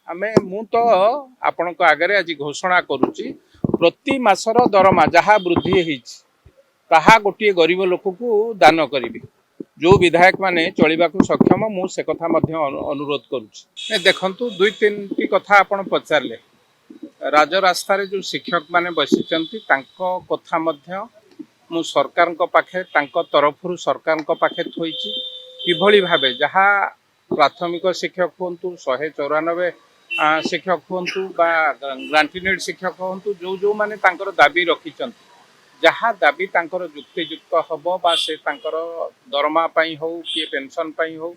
आमे मु तो आपणक आगे आज घोषणा करुच्ची प्रति मासर दरमा जहाँ वृद्धि होईछि ताहा गोटे गरीब लोक को दान करी जो विधायक माने चलवा सक्षम मु से कथा अनुरोध करुच्ची देखंतु दुई तीन टी कथा आपण पचारले राजरास्ता जो शिक्षक माने बसिचंती तांको कथा मध्य मु सरकार को पाखे तांको तरफरु सरकार को पाखे थोइची किभली भाबे जहाँ प्राथमिक शिक्षक हुंतु 194 शिक्षक हुंतु बा ग्रांटिनेड शिक्षक हुंतु जो जो माने तांकर दाबी रखिचंती जहाँ दाबी तांकर युक्तियुक्त हबो बा से तांकर दरमा पई हो कि पेंशन पई हो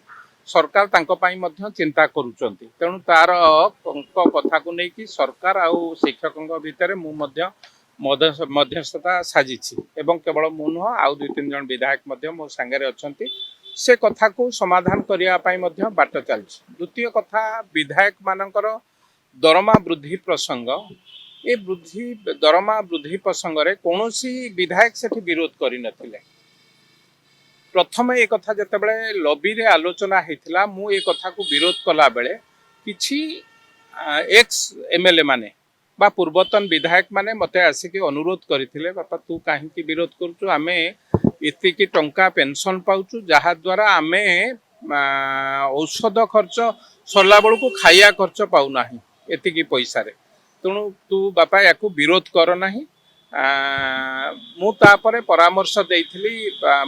सरकार तांको पई मध्य चिंता करूचंती तेणु तार कथा को नहीं कि सरकार आउ शिक्षकों भितर मु मध्य मध्यस्थता साजिछि एवं केवल मु नुह आउ दुई तीन जन विधायक मध्य मो संगे अछंती से कथा को समाधान करिया पई मध्य बाट चलछि। द्वितीय कथा विधायक मानकर दरमा वृद्धि प्रसंग ए वृद्धि दरमा वृद्धि प्रसंग रे कोनोसी विधायक सेठी विरोध करि नथिले। प्रथम ए कथा जते बेले लॉबी रे आलोचना हेतिला मु ए कथा को विरोध कला बेले किछि एक्स एमएलए माने बा पूर्वतन विधायक माने मते आसिके अनुरोध करथिले बापा तू काहे की विरोध करछु आमे इतिकी टंका पेंशन पाउछु जहा द्वारा आमे औषध खर्च सरला बेलू को खाइया खर्च पाउ नाही एतिकी पैसा रे तेणु तू बापा याकू विरोध कर नाही मु तापरे परामर्श देइथिली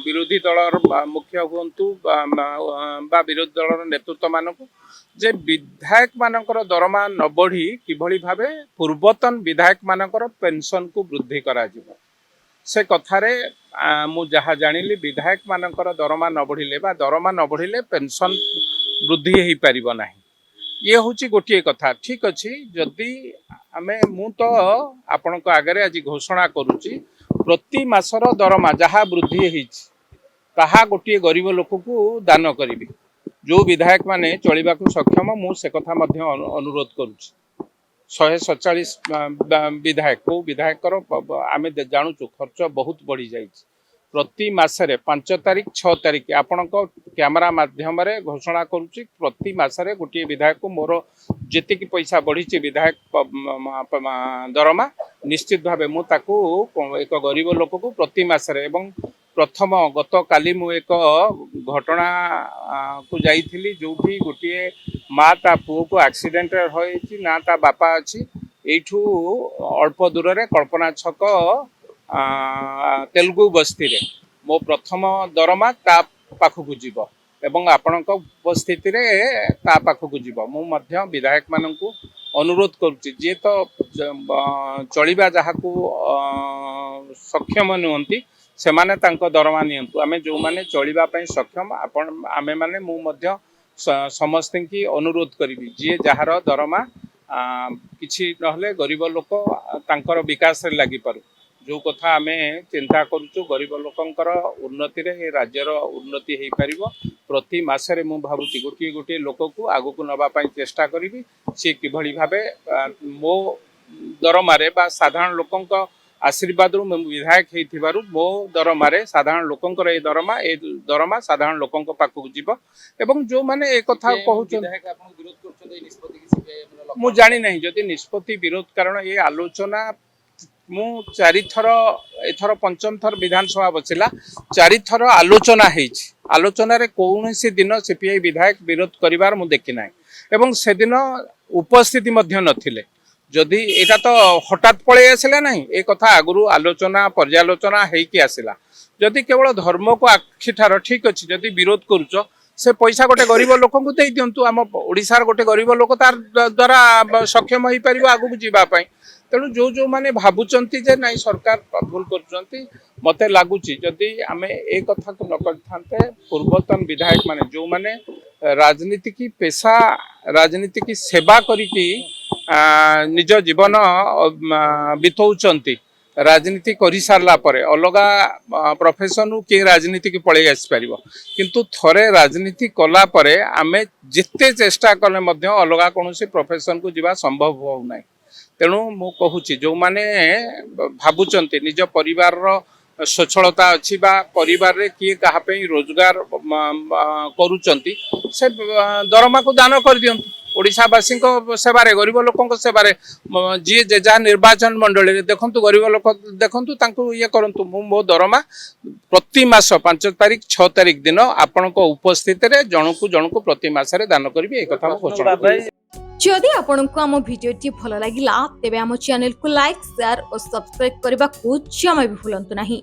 विरोधी दलर मुख्य हुंतु बा विरोधी दलर नेतृत्व मानकु जे विधायक मानकर दरमा न बढ़ी किभली भाबे पूर्वतन विधायक मानकर पेंशन को वृद्धि करा जिवो से कथारे मु जहा जानिली विधायक मानकर दरमा न बढ़िले बा दरमा न बढ़िले पेंशन वृद्धि हेई परिबो नाही ये होची गोटे कथा ठीक अच्छी जदि आमे मु तो आपणक आगे आज घोषणा करुच्ची प्रति मासर दरमा जहाँ वृद्धि होईछि ताहा गोटे गरीब लोक को दान करी जो विधायक माने चलवा सक्षम मु से कथा अनुरोध करुच्ची 147 विधायक को विधायकर आमे जानूचु खर्च बहुत बढ़ी जाइछि प्रति मासरे 5 तारिख 6 तारिख आपण कैमरा माध्यम रे घोषणा करुच्ची प्रति मासरे गोटे विधायक को मोर जेति की पैसा बढ़ी विधायक दरमा निश्चित भावे मु ताकू एक गरीब लोक को प्रति मासरे एवं प्रथम गत काली मु एक घटना को जाइथिली जोठी गोटे माँ ता पुओ को एक्सीडेंट होइछि ना ता बापा अछि एठू अल्प दूर रे कल्पना छक तेलुगु बस्ती रे मो प्रथम दरमा ता पाखकु जीव एवं आपणक उपस्थिति रे ता पाखकु जीव मु मध्य विधायक मानकु अनुरोध करुच्ची जे तो चलिबा जहाकू सक्षम नुहंती से माने तांको दरमा नियंतु आमे जो माने चलिबा पई सक्षम आपण आमे माने मु मध्य समस्त की अनुरोध करिवि जे जहार दरमा किछि नहले गरीब लोक तांकर विकास रे लागि पारु जो कथा आमे चिंता करूचु गरीब लोकंकर उन्नति रे राज्यर उन्नति हेई परिबो प्रति मासरे मु भाबुची गोटे गोटे लोक को आगु को नबा पई चेष्टा करिवि से किभली भाबे मो दरमारे बा साधारण लोकंक आशीर्वाद रु विधायक हेथिबारु मो दरमारे साधारण लोकंकर ए दरमा साधारण लोकंक पाखु जीव एवं जो माने ए कथा कहउछन विधायक आपन विरोध करछन ए निष्पत्ति किछि मु जानि नहीं जदि निष्पत्ति विरोध कारण ये आलोचना मु 4 थर एथर पंचम थर विधानसभा बचिला 4 थर आलोचना हेछि आलोचना रे कोनोसी दिन सीपीआई विधायक विरोध करिवार मु देखि नाही एवं से दिन उपस्थिति मध्य नथिले जदि एटा तो हठात पळे आसिला नहीं ए कथा आगुरु आलोचना पर्यालोचना हेकि आसिला जदि केवल धर्म को आखिठार ठीक अछि जदि विरोध करूछ से पैसा गोटे गरीब लोक को दे दियंतु आम ओडिसार गोटे गरीब लोक तार द्वारा सक्षम होई परिबो आगु जीवा पई तेणु जो जो माने भाबुचंती जे नहीं सरकार भूल करुचंती मते लागुची जदि आमे ए कथा को न करथांते पूर्वतन विधायक माने जो माने राजनीति की पेशा राजनीति की सेवा करिकी निज जीवन बितौचंती राजनीति करि सारला परे अलगा प्रोफेशन के राजनीति की पळे आसी परिबो किंतु थरे राजनीति कला परे आमे जिते चेष्टा कले मध्य अलगा कोनोसी प्रोफेशन को जीवा संभव हो नाही तेणु मु कहूची जो माने भाबुचंती निज परिवार रो ସ୍ୱଚ୍ଛଳତା ଅଛି ବା ପରିବାରରେ କିଏ କାହା ପାଇଁ ରୋଜଗାର କରୁଛନ୍ତି ସେ ଦରମାକୁ ଦାନ କରିଦିଅନ୍ତୁ ଓଡ଼ିଶାବାସୀଙ୍କ ସେବାରେ ଗରିବ ଲୋକଙ୍କ ସେବାରେ ଯିଏ ଯେ ଯାହା ନିର୍ବାଚନ ମଣ୍ଡଳୀରେ ଦେଖନ୍ତୁ ଗରିବ ଲୋକ ଦେଖନ୍ତୁ ତାଙ୍କୁ ଇଏ କରନ୍ତୁ ମୁଁ ମୋ ଦରମା ପ୍ରତି ମାସ 5 ତାରିଖ 6 ତାରିଖ ଦିନ ଆପଣଙ୍କ ଉପସ୍ଥିତିରେ ଜଣକୁ ଜଣକୁ ପ୍ରତି ମାସରେ ଦାନ କରିବି ଏ କଥା ମୁଁ ଘୋଷଣା କରିବି। जदि आपंक आम भिडी भल लगा तेब आम चैनल को लाइक शेयर और सब्सक्राइब करने को जमा भी भूलु नहीं।